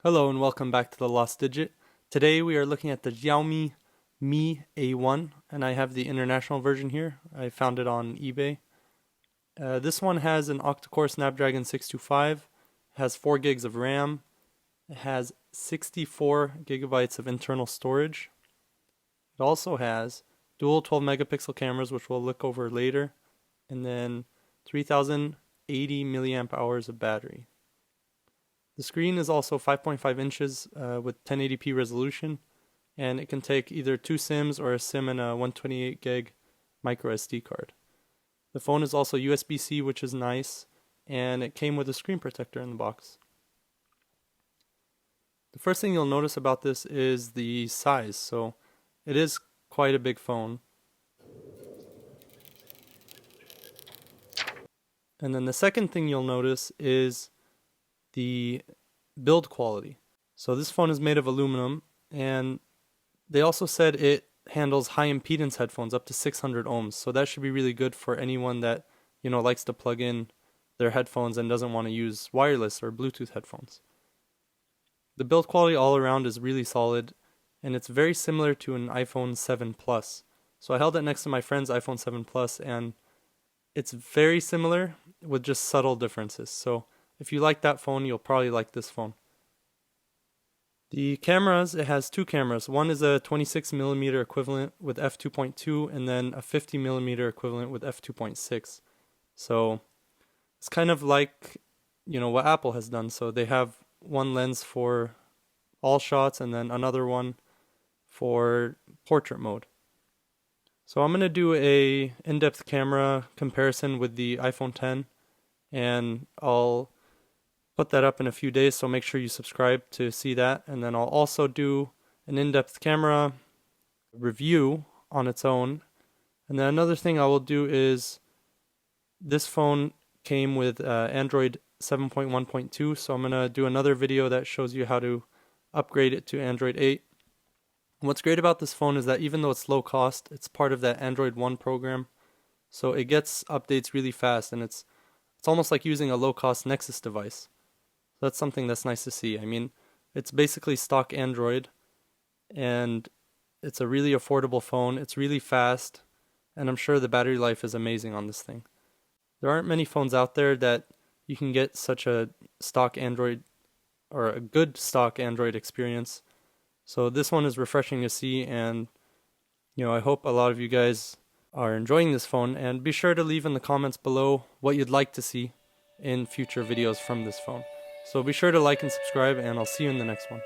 Hello and welcome back to the Lost Digit. Today we are looking at the Xiaomi Mi A1 and I have the international version here. I found it on eBay. This one has an octa-core Snapdragon 625, has 4 gigs of RAM, it has 64 gigabytes of internal storage. It also has dual 12 megapixel cameras, which we'll look over later, and then 3080 milliamp hours of battery. The screen is also 5.5 inches with 1080p resolution, and it can take either 2 SIMs or a SIM and a 128 gig micro SD card. The phone is also USB-C, which is nice, and it came with a screen protector in the box. The first thing you'll notice about this is the size. So it is quite a big phone. And then the second thing you'll notice is the build quality. So this phone is made of aluminum, and they also said it handles high impedance headphones up to 600 ohms. So that should be really good for anyone that, likes to plug in their headphones and doesn't want to use wireless or Bluetooth headphones. The build quality all around is really solid, and it's very similar to an iPhone 7 Plus. So I held it next to my friend's iPhone 7 Plus, and it's very similar with just subtle differences. So if you like that phone, you'll probably like this phone. The cameras, it has 2 cameras. One is a 26mm equivalent with f2.2 and then a 50mm equivalent with f2.6. So it's kind of like, what Apple has done. So they have one lens for all shots and then another one for portrait mode. So I'm going to do a in-depth camera comparison with the iPhone 10, and I'll put that up in a few days, so make sure you subscribe to see that. And then I'll also do an in-depth camera review on its own. And then another thing I will do is, this phone came with Android 7.1.2, so I'm going to do another video that shows you how to upgrade it to Android 8. What's great about this phone is that even though it's low cost, it's part of that Android One program, so it gets updates really fast, and it's almost like using a low-cost Nexus device. So that's something that's nice to see. I mean, it's basically stock Android, and it's a really affordable phone. It's really fast, and I'm sure the battery life is amazing on this thing. There aren't many phones out there that you can get such a stock Android, or a good stock Android experience. So this one is refreshing to see, and I hope a lot of you guys are enjoying this phone, and be sure to leave in the comments below what you'd like to see in future videos from this phone. So be sure to like and subscribe, and I'll see you in the next one.